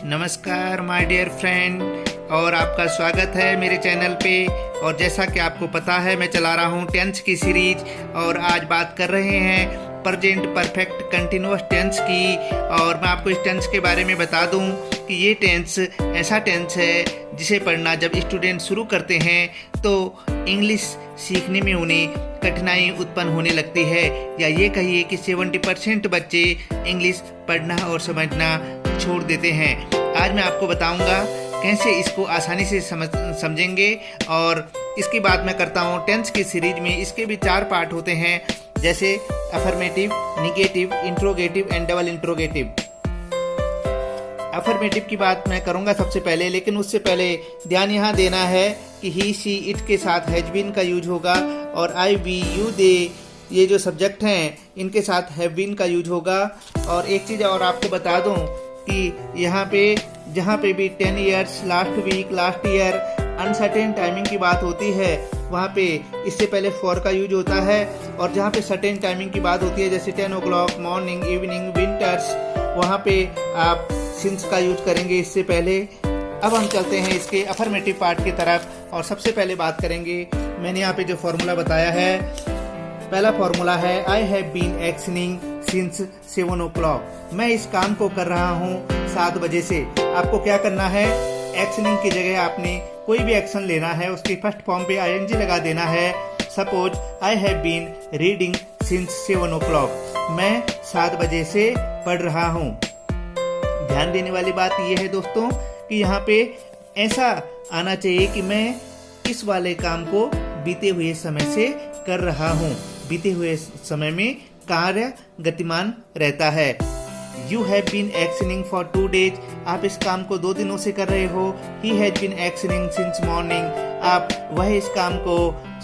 नमस्कार my dear friend, और आपका स्वागत है मेरे चैनल पे। और जैसा कि आपको पता है, मैं चला रहा हूँ टेंस की सीरीज, और आज बात कर रहे हैं प्रेजेंट परफेक्ट कंटिन्यूअस टेंस की। और मैं आपको इस टेंस के बारे में बता दूं कि ये टेंस ऐसा टेंस है जिसे पढ़ना जब स्टूडेंट शुरू करते हैं तो इंग्लिश सीखने में उन्हें कठिनाई उत्पन्न होने लगती है, या ये कहिए कि 70% बच्चे इंग्लिश पढ़ना और समझना छोड़ देते हैं। आज मैं आपको बताऊंगा कैसे इसको आसानी से समझेंगे। और इसकी बात मैं करता हूँ टेंस की सीरीज में। इसके भी 4 पार्ट होते हैं, जैसे affirmative, negative, interrogative and double interrogative. Affirmative की बात मैं करूंगा सबसे पहले, लेकिन उससे पहले ध्यान यहाँ देना है कि ही, शी, इट के साथ हैज बीन का यूज होगा, और आई, वी, यू, दे ये जो सब्जेक्ट हैं इनके साथ हैव बीन का यूज होगा। और एक चीज और आपको बता दूं कि यहाँ पे जहाँ पे भी 10 years, last week, last year, uncertain timing की बात होती है, वहाँ पे इससे पहले फॉर का यूज होता है। और जहाँ पे सर्टेन टाइमिंग की बात होती है, जैसे 10 o'clock, मॉर्निंग, इवनिंग, विंटर्स, वहाँ पे आप सिंस का यूज करेंगे इससे पहले। अब हम चलते हैं इसके अफर्मेटिव पार्ट की तरफ, और सबसे पहले बात करेंगे, मैंने यहाँ पे जो फॉर्मूला बताया है, पहला फॉर्मूला है I have been actioning since 7 o'clock। मैं इस काम को कर रहा हूँ 7 बजे से। आपको क्या करना है, एक्शनिंग की जगह आपने कोई भी एक्शन लेना है, उसके फर्स्ट फॉर्म पे आईएनजी लगा देना है। Suppose I have been reading since 7 o'clock। मैं 7 बजे से पढ़ रहा हूँ। ध्यान देने वाली बात यह है दोस्तों कि यहाँ पे ऐसा आना चाहिए कि मैं इस वाले काम को बीते हुए समय से कर रहा हूँ। बीते हुए समय में कार्य गतिमान रहता है। You have been actioning for 2 days। आप इस काम को 2 दिनों से कर रहे हो। He has been actioning since morning। आप वह इस काम को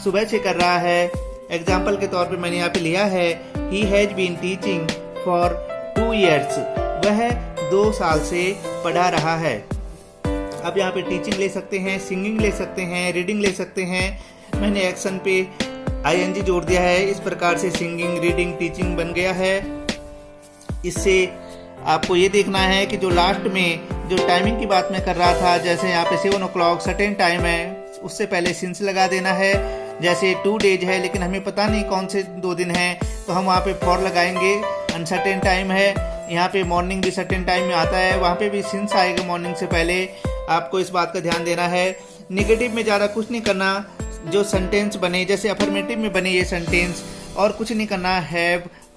सुबह से कर रहा है। एग्जाम्पल के तौर पे मैंने यहाँ पे लिया है He has been teaching for 2 years। वह 2 साल से पढ़ा रहा है। अब यहाँ पे टीचिंग ले सकते हैं, सिंगिंग ले सकते हैं, रीडिंग ले सकते हैं। मैंने एक्शन पे आईएनजी जोड़ दिया है, इस प्रकार से सिंगिंग, रीडिंग, टीचिंग बन गया है। इससे आपको ये देखना है कि जो लास्ट में जो टाइमिंग की बात मैं कर रहा था, जैसे यहाँ पे 7 o'clock सर्टेन टाइम है, उससे पहले सिंस लगा देना है। जैसे 2 days है, लेकिन हमें पता नहीं कौन से 2 दिन हैं, तो हम वहाँ पे फॉर लगाएंगे। अनसर्टेन टाइम है, यहाँ पे मॉर्निंग भी सर्टेन टाइम में आता है, वहाँ पे भी सिंस आएगा मॉर्निंग से पहले। आपको इस बात का ध्यान देना है। निगेटिव में ज़्यादा कुछ नहीं करना, जो सेंटेंस बने, जैसे अफर्मेटिव में बने ये सेंटेंस, और कुछ नहीं करना।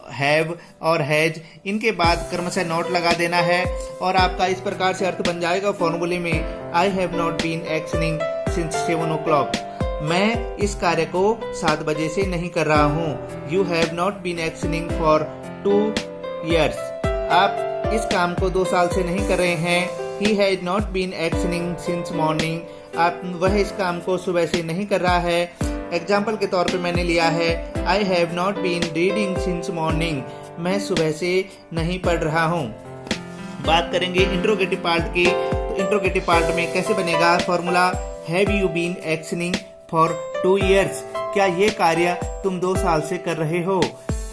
हैव और हैज, इनके बाद क्रमशः नॉट लगा देना है, और आपका इस प्रकार से अर्थ बन जाएगा फॉर्मूले में I have not been actioning since 7 o'clock। मैं इस कार्य को 7 बजे से नहीं कर रहा हूँ। You have not been actioning for 2 years। आप इस काम को 2 साल से नहीं कर रहे हैं। He has not been actioning since morning। आप वह इस काम को सुबह से नहीं कर रहा है। एग्जाम्पल के तौर पे मैंने लिया है I have not been reading since morning। मैं सुबह से नहीं पढ़ रहा हूँ। बात करेंगे इंट्रोगेटिव पार्ट की, तो इंट्रोगेटिव पार्ट में कैसे बनेगा formula, have you been actioning for 2 years। क्या ये कार्य तुम 2 साल से कर रहे हो।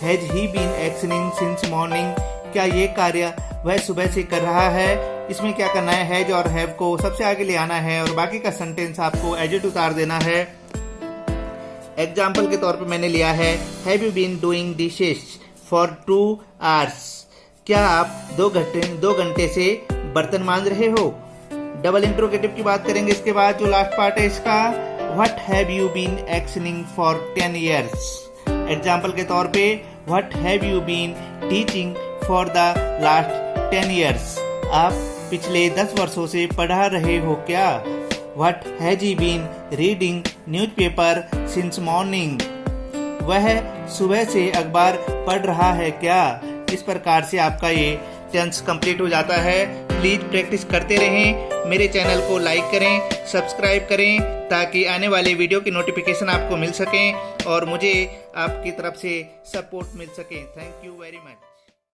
Has he been actioning since morning. क्या ये कार्य वह सुबह से कर रहा है। इसमें क्या करना है, हैज और हैव को सबसे आगे ले आना है, और बाकी का सेंटेंस आपको एज इट उतार देना है। एग्जाम्पल के तौर पे मैंने लिया है have you been doing dishes for 2 hours। क्या आप 2 घंटे से बर्तन मांज रहे हो। डबल इंट्रोगेटिव की बात करेंगे इसके बाद, जो लास्ट पार्ट है इसका, what have you been actioning for 10 years। Example के तौर पे what have you been teaching for the last 10 years। आप पिछले 10 वर्षों से पढ़ा रहे हो क्या। What has he been reading newspaper since morning। वह सुबह से अखबार पढ़ रहा है क्या। इस प्रकार से आपका ये टेंस कंप्लीट हो जाता है। प्लीज प्रैक्टिस करते रहें। मेरे चैनल को लाइक करें, सब्सक्राइब करें, ताकि आने वाले वीडियो की नोटिफिकेशन आपको मिल सकें और मुझे आपकी तरफ से सपोर्ट मिल सके। Thank you very much.